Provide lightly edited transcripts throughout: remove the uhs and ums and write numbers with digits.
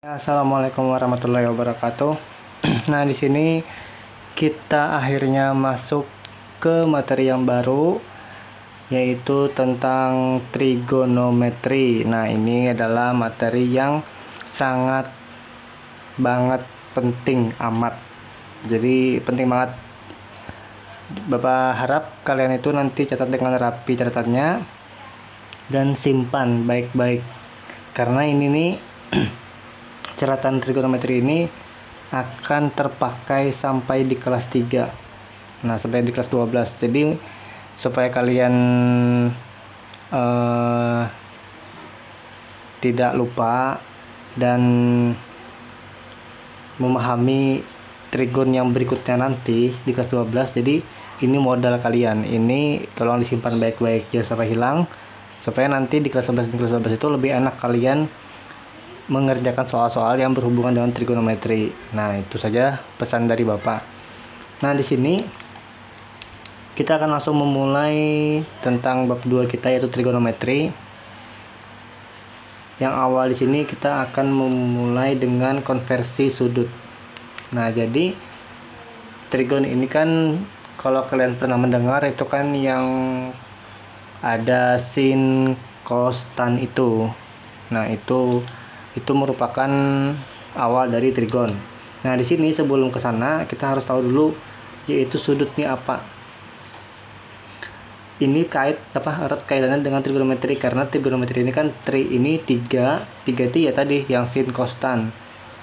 Assalamualaikum warahmatullahi wabarakatuh. Nah, di sini kita akhirnya masuk ke materi yang baru, yaitu tentang trigonometri. Nah, ini adalah materi yang sangat banget penting amat. Jadi penting banget. Bapak harap kalian itu nanti catat dengan rapi catatannya dan simpan baik-baik. Karena ini nih catatan trigonometri ini akan terpakai sampai di kelas 3. Nah, sampai di kelas 12. Jadi supaya kalian tidak lupa dan memahami trigon yang berikutnya nanti di kelas 12. Jadi ini modal kalian. Ini tolong disimpan baik-baik jangan sampai hilang, supaya nanti di kelas 11 dan kelas 12 itu lebih enak kalian mengerjakan soal-soal yang berhubungan dengan trigonometri. Nah, itu saja pesan dari Bapak. Nah, di sini kita akan langsung memulai tentang bab 2 kita, yaitu trigonometri. Yang awal di sini kita akan memulai dengan konversi sudut. Nah, jadi trigon ini kan kalau kalian pernah mendengar itu kan yang ada sin, cos, tan itu. Nah, itu merupakan awal dari trigon. Nah, di sini sebelum ke sana kita harus tahu dulu yaitu sudutnya apa. Ini erat kaitannya dengan trigonometri, karena trigonometri ini kan ini 3 T ya tadi yang sin, cos, tan.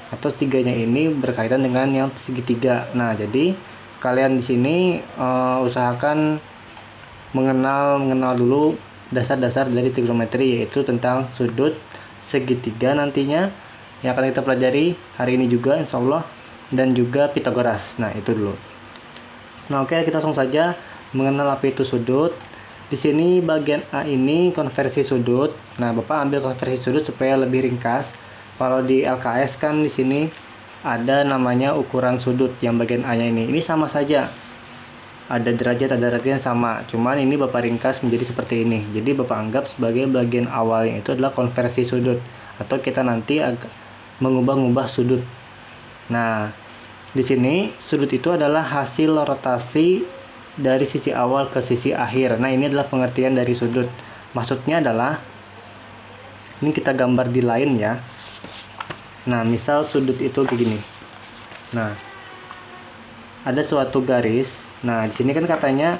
Atau 3-nya ini berkaitan dengan yang segitiga. Nah, jadi kalian di sini usahakan mengenal dulu dasar-dasar dari trigonometri, yaitu tentang sudut, segitiga nantinya yang akan kita pelajari hari ini juga insya Allah, dan juga Pitagoras. Nah, itu dulu. Nah, oke, kita langsung saja mengenal apa itu sudut. Di sini bagian A ini konversi sudut. Nah, Bapak ambil konversi sudut supaya lebih ringkas. Kalau di LKS kan di sini ada namanya ukuran sudut yang bagian A-nya ini. Ini sama saja. Ada derajat, ada radian sama. Cuman ini Bapak ringkas menjadi seperti ini. Jadi Bapak anggap sebagai bagian awalnya itu adalah konversi sudut, atau kita nanti mengubah-ubah sudut. Nah, di sini sudut itu adalah hasil rotasi dari sisi awal ke sisi akhir. Nah, ini adalah pengertian dari sudut. Maksudnya adalah, ini kita gambar di line ya. Nah, misal sudut itu begini. Nah, ada suatu garis. Nah, di sini kan katanya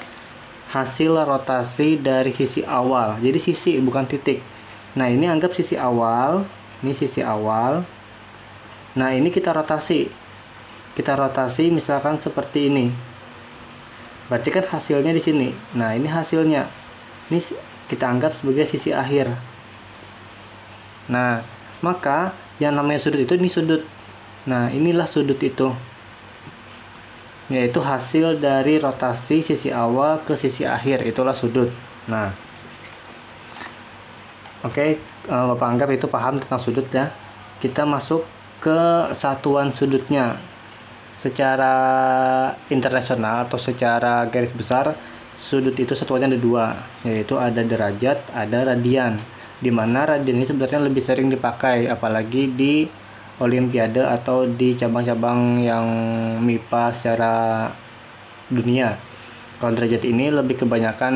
hasil rotasi dari sisi awal. Jadi sisi bukan titik. Nah, ini anggap sisi awal. Ini sisi awal. Nah, ini kita rotasi. Kita rotasi misalkan seperti ini. Berarti kan hasilnya di sini. Nah, ini hasilnya. Ini kita anggap sebagai sisi akhir. Nah, maka yang namanya sudut itu ini sudut. Nah, inilah sudut itu, yaitu hasil dari rotasi sisi awal ke sisi akhir, itulah sudut. Nah, oke, Bapak anggap itu paham tentang sudut ya. Kita masuk ke satuan sudutnya. Secara internasional atau secara garis besar, sudut itu satuannya ada 2, yaitu ada derajat, ada radian. Dimana radian ini sebenarnya lebih sering dipakai, apalagi di Olimpiade atau di cabang-cabang yang MIPA secara dunia. Kalau derajat ini lebih kebanyakan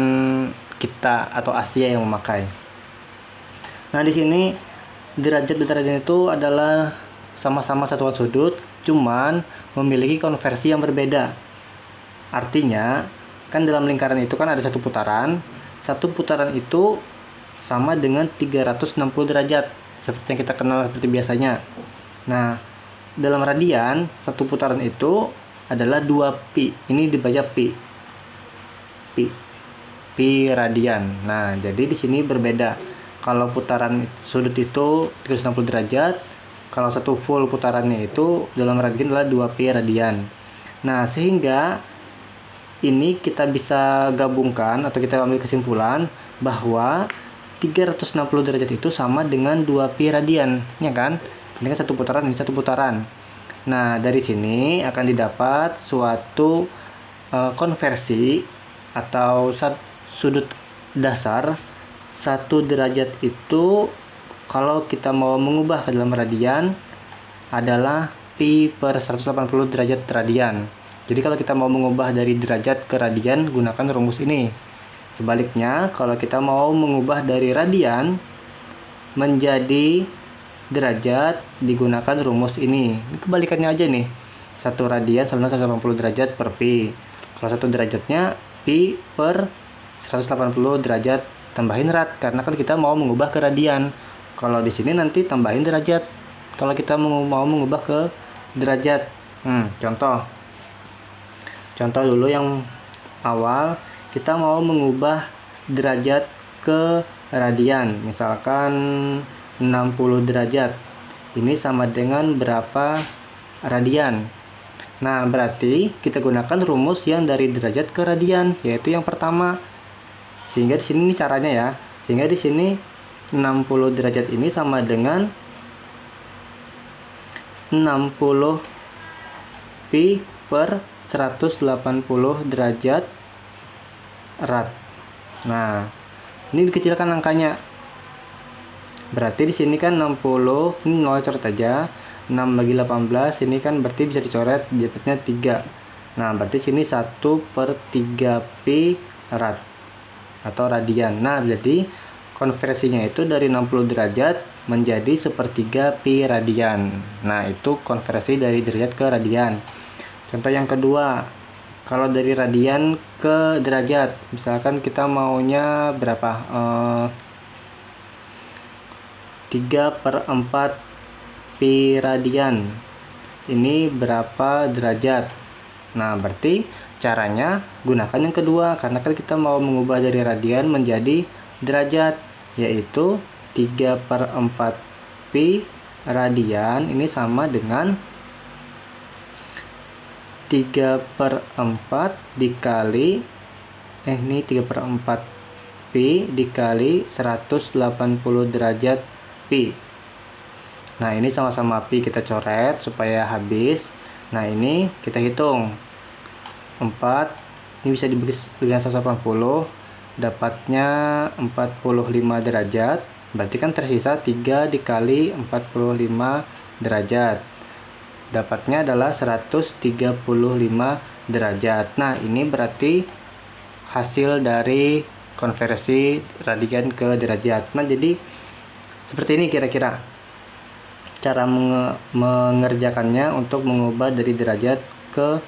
kita atau Asia yang memakai. Nah, di sini derajat dan radian itu adalah sama-sama satuan sudut, cuman memiliki konversi yang berbeda. Artinya, kan dalam lingkaran itu kan ada satu putaran. Satu putaran itu sama dengan 360 derajat, seperti yang kita kenal seperti biasanya. Nah, dalam radian, satu putaran itu adalah 2 pi. Ini dibaca pi. Pi radian. Nah, jadi di sini berbeda. Kalau putaran sudut itu 360 derajat, kalau satu full putarannya itu dalam radian adalah 2 pi radian. Nah, sehingga ini kita bisa gabungkan atau kita ambil kesimpulan bahwa 360 derajat itu sama dengan 2 pi radian, ya kan? Ini kan satu putaran, ini satu putaran. Nah, dari sini akan didapat suatu konversi atau sudut dasar 1 derajat itu kalau kita mau mengubah ke dalam radian adalah pi per 180 derajat radian. Jadi kalau kita mau mengubah dari derajat ke radian, gunakan rumus ini. Sebaliknya, kalau kita mau mengubah dari radian menjadi derajat, digunakan rumus ini. Ini kebalikannya aja nih. 1 radian sama 180 derajat per pi. Kalau 1 derajatnya pi per 180 derajat tambahin rad, karena kan kita mau mengubah ke radian. Kalau di sini nanti tambahin derajat kalau kita mau mengubah ke derajat. Contoh dulu yang awal, kita mau mengubah derajat ke radian, misalkan 60 derajat. Ini sama dengan berapa radian? Nah, berarti kita gunakan rumus yang dari derajat ke radian, yaitu yang pertama. Sehingga di sini caranya ya. Sehingga di sini 60 derajat ini sama dengan 60 pi per 180 derajat rad. Nah, ini dikecilkan angkanya. Berarti di sini kan 60, ini 0 coret aja. 6 bagi 18, ini kan berarti bisa dicoret dapatnya 3. Nah, berarti sini 1 per 3 pi rad atau radian. Nah, jadi konversinya itu dari 60 derajat menjadi 1/3 pi radian. Nah, itu konversi dari derajat ke radian. Contoh yang kedua, kalau dari radian ke derajat, misalkan kita maunya berapa? 3/4 pi radian. Ini berapa derajat? Nah, berarti caranya gunakan yang kedua, karena kan kita mau mengubah dari radian menjadi derajat, yaitu 3/4 pi radian ini sama dengan 3/4 dikali ini 3/4 pi dikali 180 derajat pi. Nah, ini sama-sama pi kita coret supaya habis. Nah, ini kita hitung 4, ini bisa dibagi dengan 180, dapatnya 45 derajat. Berarti kan tersisa 3 dikali 45 derajat. Dapatnya adalah 135 derajat. Nah, ini berarti hasil dari konversi radian ke derajat. Nah, jadi seperti ini kira-kira cara mengerjakannya untuk mengubah dari derajat ke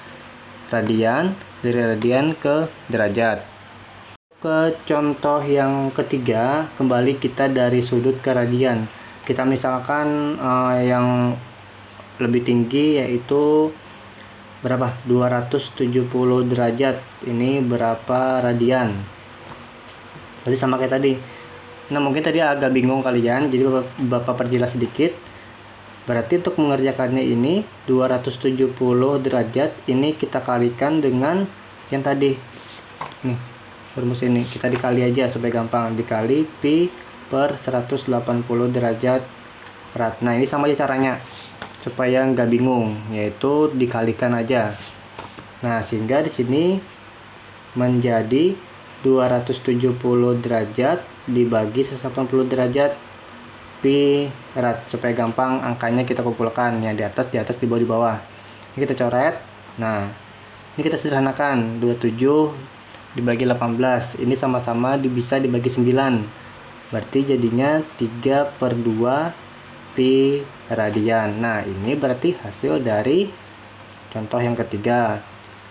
radian, dari radian ke derajat. Ke contoh yang ketiga, kembali kita dari sudut ke radian. Kita misalkan yang lebih tinggi yaitu berapa? 270 derajat. Ini berapa radian? Berarti sama kayak tadi. Nah, mungkin tadi agak bingung kalian, jadi Bapak perjelas sedikit. Berarti untuk mengerjakannya ini 270 derajat ini kita kalikan dengan yang tadi. Nih, rumus ini kita dikali aja supaya gampang, dikali pi per 180 derajat rad. Nah, ini sama aja caranya supaya nggak bingung, yaitu dikalikan aja. Nah, sehingga di sini menjadi 270 derajat dibagi 180 derajat pi rad, supaya gampang angkanya kita kumpulkan, yang di atas, di bawah, di bawah. Ini kita coret. Nah, ini kita sederhanakan, 27 dibagi 18, ini sama-sama bisa dibagi 9, berarti jadinya 3/2 pi radian. Nah, ini berarti hasil dari contoh yang ketiga.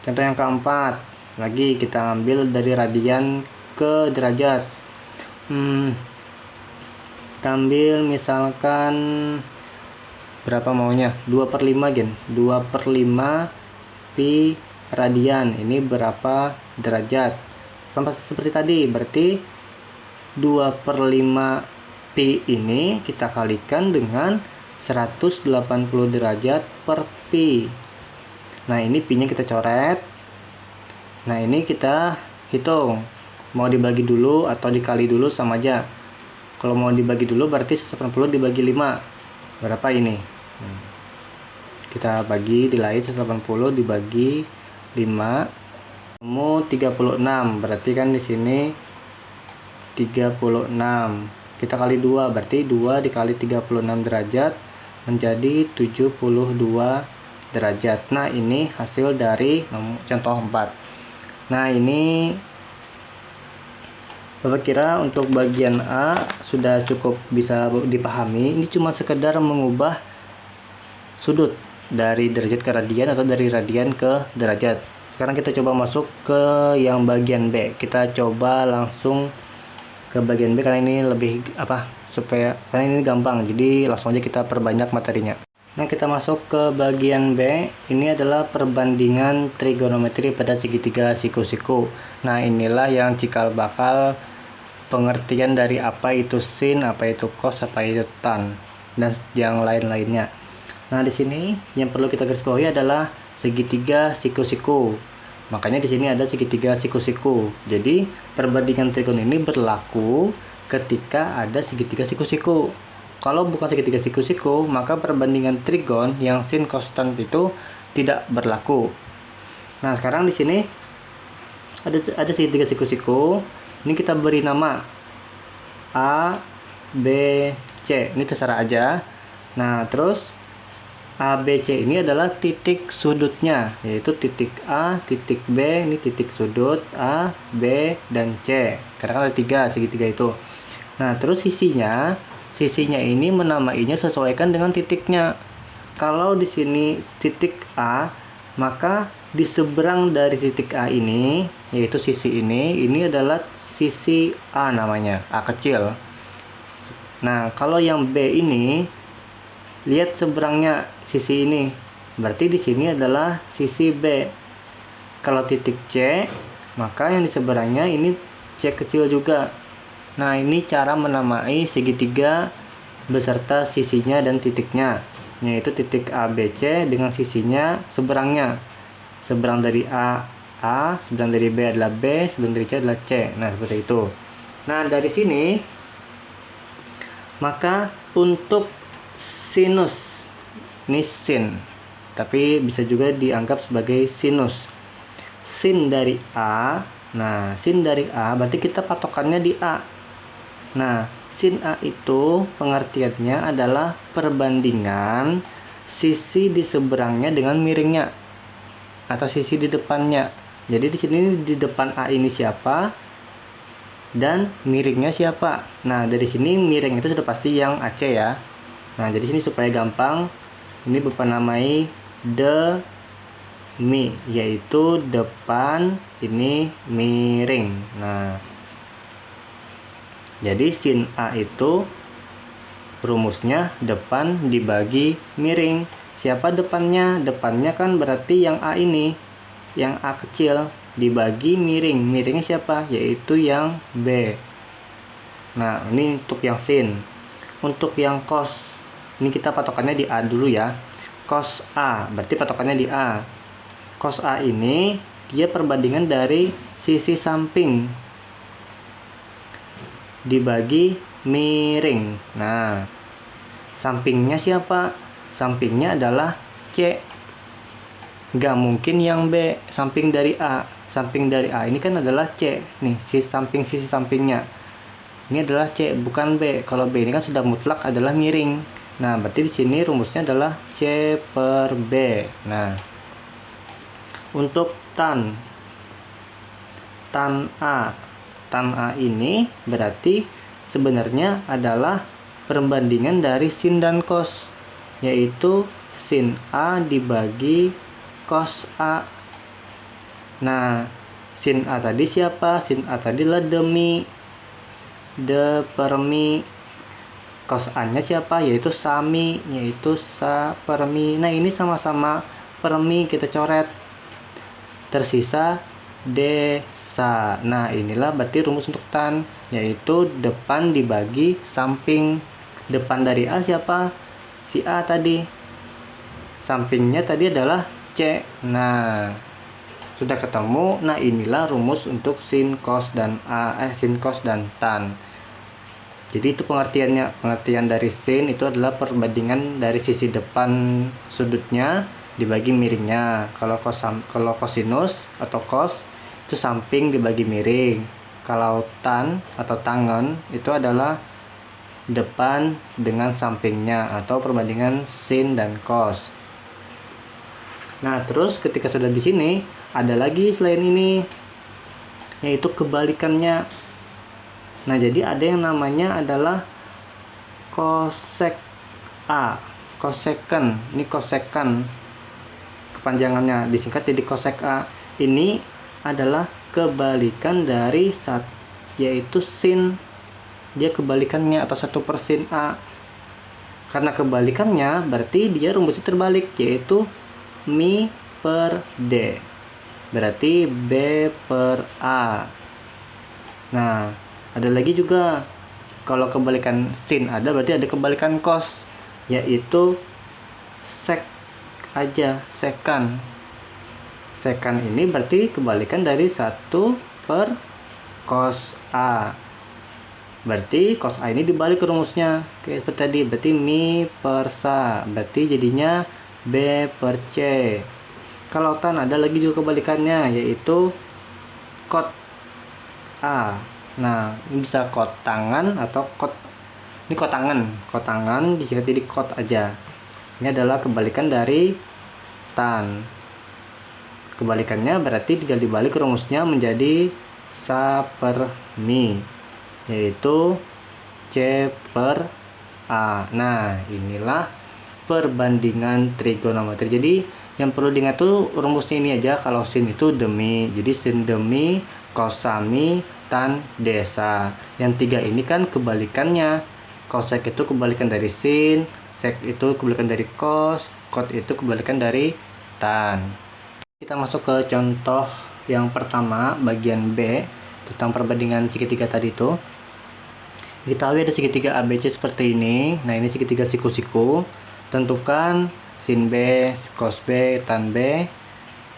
Contoh yang keempat, lagi kita ambil dari radian ke derajat. Kita ambil misalkan berapa maunya, 2/5 gen, 2/5 pi radian ini berapa derajat, sama seperti tadi. Berarti 2/5 pi ini kita kalikan dengan 180 derajat per pi. Nah, ini pi nya kita coret. Nah, ini kita hitung mau dibagi dulu atau dikali dulu, sama aja. Kalau mau dibagi dulu berarti 180 dibagi 5 berapa ini? Kita bagi di lain, 180 dibagi 5 ketemu 36. Berarti kan di sini 36. Kita kali 2 berarti 2 dikali 36 derajat menjadi 72 derajat. Nah, ini hasil dari contoh 4. Nah, ini Bapak kira untuk bagian A sudah cukup bisa dipahami. Ini cuma sekedar mengubah sudut dari derajat ke radian atau dari radian ke derajat. Sekarang kita coba masuk ke yang bagian B. Kita coba langsung ke bagian B karena ini lebih karena ini gampang. Jadi langsung aja kita perbanyak materinya. Nah, kita masuk ke bagian B. Ini adalah perbandingan trigonometri pada segitiga siku-siku. Nah, inilah yang cikal bakal pengertian dari apa itu sin, apa itu cos, apa itu tan, dan yang lain-lainnya. Nah, di sini yang perlu kita garis bawahi adalah segitiga siku-siku. Makanya di sini ada segitiga siku-siku. Jadi, perbandingan trigon ini berlaku ketika ada segitiga siku-siku. Kalau bukan segitiga siku-siku, maka perbandingan trigon yang sin konstan itu tidak berlaku. Nah, sekarang di sini ada segitiga siku-siku. Ini kita beri nama A, B, C. Ini terserah aja. Nah, terus A, B, C ini adalah titik sudutnya, yaitu titik A, titik B, ini titik sudut A, B, dan C. Karena ada 3 segitiga itu. Nah, terus sisinya ini menamainya sesuaikan dengan titiknya. Kalau di sini titik A, maka di seberang dari titik A ini, yaitu sisi ini adalah sisi A namanya, A kecil. Nah, kalau yang B ini, lihat seberangnya sisi ini. Berarti di sini adalah sisi B. Kalau titik C, maka yang di seberangnya ini C kecil juga. Nah, ini cara menamai segitiga beserta sisinya dan titiknya, yaitu titik A, B, C dengan sisinya seberangnya. Seberang dari A, seberang dari B adalah B, seberang dari C adalah C. Nah, seperti itu. Nah, dari sini, maka untuk sinus, ini sin, tapi bisa juga dianggap sebagai sinus. Sin dari A, nah, sin dari A berarti kita patokannya di A. Nah, sin A itu pengertiannya adalah perbandingan sisi di seberangnya dengan miringnya atau sisi di depannya. Jadi di sini di depan A ini siapa dan miringnya siapa. Nah, dari sini miring itu sudah pasti yang AC ya. Nah, jadi sini supaya gampang, ini Bapak namai demi, yaitu depan, ini miring. Nah, jadi sin A itu rumusnya depan dibagi miring. Siapa depannya? Depannya kan berarti yang A ini, yang A kecil, dibagi miring. Miringnya siapa? Yaitu yang B. Nah, ini untuk yang sin. Untuk yang cos, ini kita patokannya di A dulu ya. Cos A, berarti patokannya di A. Cos A ini, dia perbandingan dari sisi samping dibagi miring. Nah, sampingnya siapa? Sampingnya adalah C. Nggak mungkin yang B, samping dari A. Samping dari A ini kan adalah C. Nih, sisi sampingnya. Ini adalah C, bukan B. Kalau B ini kan sudah mutlak adalah miring. Nah, berarti di sini rumusnya adalah C per B. Nah, untuk tan A. Tan A ini berarti sebenarnya adalah perbandingan dari sin dan cos, yaitu sin A dibagi cos A. Nah, sin A tadi siapa? Sin A tadi adalah demi, de per mi. Cos A-nya siapa? Yaitu sami, yaitu sa per mi. Nah, ini sama-sama per mi kita coret. Tersisa desa. Nah, inilah berarti rumus untuk tan, yaitu depan dibagi samping. Depan dari A siapa? Si A tadi. Sampingnya tadi adalah C. Nah, sudah ketemu. Nah, inilah rumus untuk sin, cos, dan sin, cos, dan tan. Jadi itu pengertiannya. Pengertian dari sin itu adalah perbandingan dari sisi depan sudutnya dibagi miringnya. Kalau kosinus atau cos itu samping dibagi miring. Kalau tan atau tangen itu adalah depan dengan sampingnya atau perbandingan sin dan cos. Nah, terus ketika sudah di sini ada lagi selain ini, yaitu kebalikannya. Nah, jadi ada yang namanya adalah kosek A, kosekan. Ini kosekan kepanjangannya, disingkat jadi kosek A. Ini adalah kebalikan dari yaitu sin. Dia kebalikannya atau 1/sin A. Karena kebalikannya berarti dia rumusnya terbalik, yaitu mi per D. Berarti B per A. Nah, ada lagi juga. Kalau kebalikan sin ada, berarti ada kebalikan cos, yaitu sek aja, sekan. Sekan ini berarti kebalikan dari 1 per cos A. Berarti cos A ini dibalik ke rumusnya kayak seperti tadi, berarti mi per sa, berarti jadinya B per C. Kalau tan ada lagi juga kebalikannya, yaitu kot A. Nah, ini bisa kot tangan atau kot, ini kot tangan disingkat jadi kot aja. Ini adalah kebalikan dari tan. Kebalikannya berarti tinggal dibalik rumusnya menjadi sa per mi, yaitu C per A. Nah, inilah perbandingan trigonometri. Jadi yang perlu diingat tuh rumusnya ini aja. Kalau sin itu demi, jadi sin demi, cos sami, tan desa. Yang tiga ini kan kebalikannya. Cosec itu kebalikan dari sin, sec itu kebalikan dari cos, cot itu kebalikan dari tan. Kita masuk ke contoh yang pertama, bagian B, tentang perbandingan segitiga tadi itu. Diketahui ada segitiga ABC seperti ini. Nah, ini segitiga siku-siku. Tentukan sin B, cos B, tan B,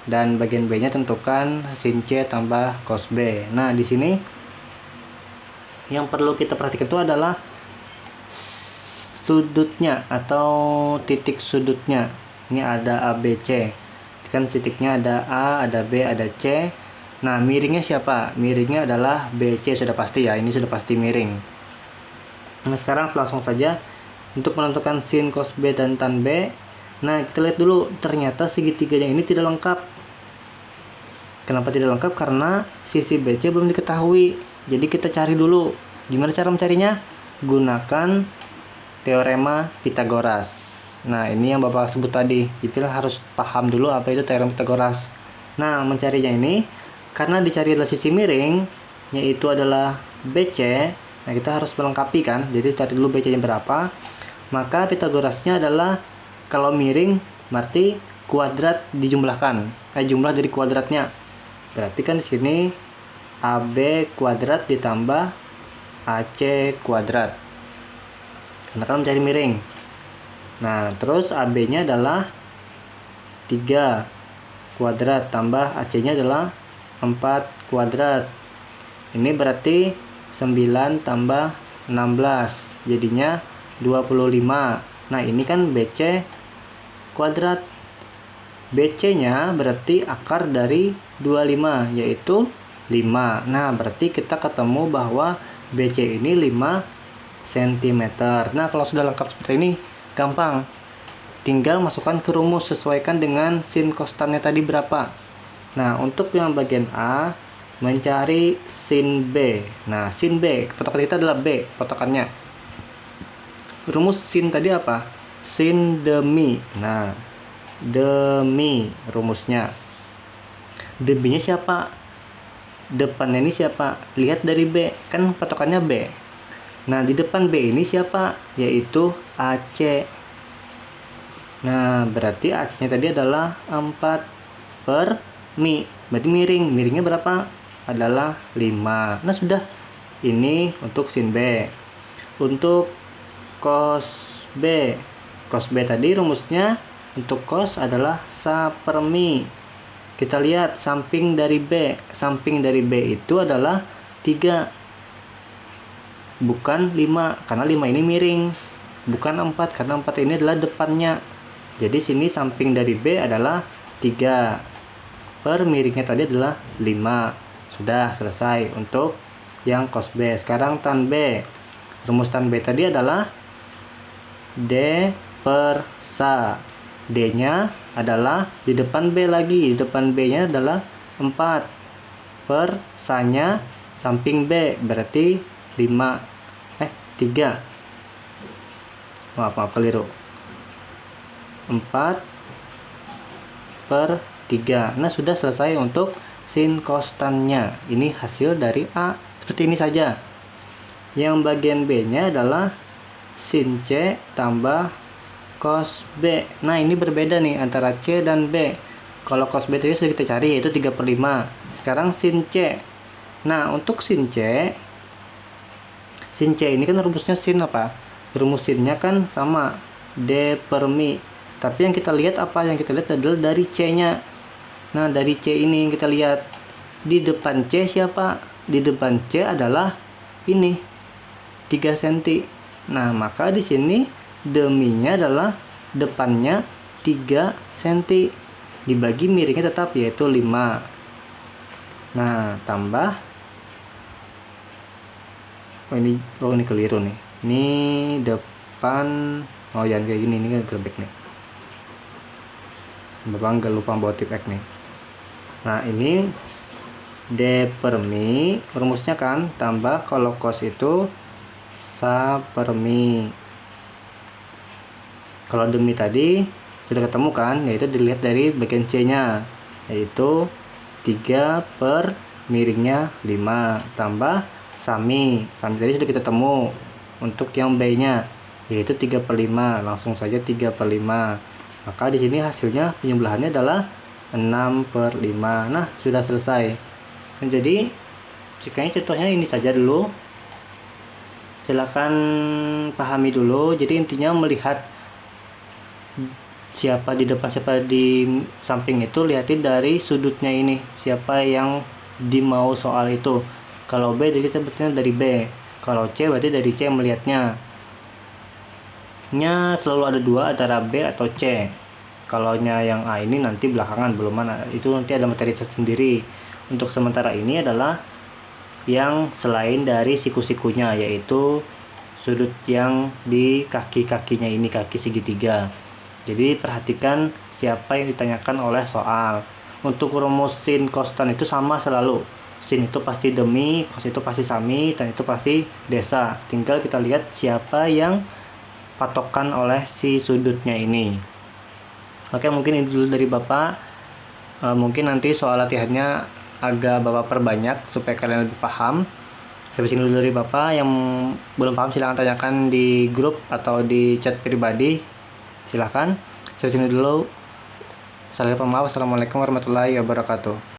dan bagian B-nya tentukan sin C tambah cos B. Nah, di sini yang perlu kita perhatikan itu adalah sudutnya atau titik sudutnya. Ini ada ABC. Kan titiknya ada A, ada B, ada C. Nah, miringnya siapa? Miringnya adalah BC, sudah pasti ya. Ini sudah pasti miring. Nah, sekarang langsung saja untuk menentukan sin, cos B, dan tan B. Nah, kita lihat dulu, ternyata segitiganya ini tidak lengkap. Kenapa tidak lengkap? Karena sisi BC belum diketahui. Jadi kita cari dulu. Gimana cara mencarinya? Gunakan teorema Pitagoras. Nah, ini yang Bapak sebut tadi. Jadi harus paham dulu apa itu teorema Pitagoras. Nah, mencarinya ini, karena dicari adalah sisi miring, yaitu adalah BC. Nah, kita harus melengkapi kan. Jadi cari dulu BC-nya berapa. Maka Pitagorasnya adalah kalau miring berarti kuadrat dijumlahkan. Jumlah dari kuadratnya. Berarti kan di sini AB kuadrat ditambah AC kuadrat. Karena kan mencari miring. Nah, terus AB-nya adalah 3 kuadrat tambah AC-nya adalah 4 kuadrat. Ini berarti 9 tambah 16 jadinya 25. Nah, ini kan BC kuadrat. BC-nya berarti akar dari 25, yaitu 5. Nah, berarti kita ketemu bahwa BC ini 5 cm. Nah, kalau sudah lengkap seperti ini, gampang. Tinggal masukkan ke rumus, sesuaikan dengan sin kostannya tadi berapa. Nah, untuk yang bagian A, mencari sin B. Nah, sin B, patokan kita adalah B, patokannya. Rumus sin tadi apa? Sin demi. Nah, demi rumusnya. Deminya siapa? Depannya ini siapa? Lihat dari B, kan patokannya B. Nah, di depan B ini siapa? Yaitu AC. Nah, berarti AC-nya tadi adalah 4 per mi. Berarti miring. Miringnya berapa? Adalah 5. Nah, sudah. Ini untuk sin B. Untuk cos B. Cos B tadi rumusnya untuk cos adalah sa per mi. Kita lihat samping dari B. Samping dari B itu adalah 3. Bukan 5. Karena 5 ini miring. Bukan 4. Karena 4 ini adalah depannya. Jadi sini samping dari B adalah 3. Per miringnya tadi adalah 5. Sudah selesai untuk yang cos B. Sekarang tan B. Rumus tan B tadi adalah D per SA. D-nya adalah di depan B lagi. Di depan B-nya adalah 4 per SA-nya samping B, berarti 3. Maaf, keliru. 4 per 3. Nah, sudah selesai untuk sin konstannya. Ini hasil dari A. Seperti ini saja. Yang bagian B-nya adalah sin C tambah cos B. Nah, ini berbeda nih antara C dan B. Kalau cos B tadi sudah kita cari, yaitu 3/5. Sekarang sin C. Nah, untuk sin C ini kan rumusnya sin apa? Rumus sinnya kan sama, D per mi. Tapi yang kita lihat apa? Yang kita lihat adalah dari C-nya. Nah, dari C ini yang kita lihat. Di depan C siapa? Di depan C adalah ini, 3 cm. Nah, maka di sini deminya adalah depannya 3 cm. Dibagi miringnya tetap, yaitu 5. Nah, tambah. Oh, ini keliru nih. Ini depan. Oh, jangan kayak gini. Ini kan gelbek nih. Bapak nggak lupa bawa tip X nih. Nah, ini D per mi. Rumusnya kan tambah, kalau cos itu sa per mi. Kalau demi tadi sudah ketemu kan, yaitu dilihat dari bagian C-nya, yaitu 3 per miringnya 5 tambah sami. Sami tadi sudah kita temu untuk yang B-nya, yaitu 3/5. Langsung saja 3/5. Maka di sini hasilnya penjumlahannya adalah 6/5. Nah, sudah selesai. Dan jadi jika contohnya ini saja dulu. Silakan pahami dulu. Jadi intinya melihat siapa di depan siapa di samping itu, lihatin dari sudutnya ini, siapa yang dimau soal itu. Kalau B jadi kita berarti dari B, kalau C berarti dari C melihatnya. Nya selalu ada 2 antara B atau C. Kalau yang A ini nanti belakangan, belum mana, itu nanti ada materi tersendiri. Untuk sementara ini adalah yang selain dari siku-sikunya, yaitu sudut yang di kaki-kakinya ini, kaki segitiga. Jadi perhatikan siapa yang ditanyakan oleh soal. Untuk rumus sin kostan itu sama selalu. Sin itu pasti demi, kos itu pasti sami, tan itu pasti desa. Tinggal kita lihat siapa yang patokan oleh si sudutnya ini. Oke, mungkin ini dulu dari Bapak. Mungkin nanti soal latihannya agak Bapak perbanyak supaya kalian lebih paham. Sampai sini dulu dari Bapak. Yang belum paham silahkan tanyakan di grup atau di chat pribadi. Silahkan. Sampai sini dulu. Assalamualaikum warahmatullahi wabarakatuh.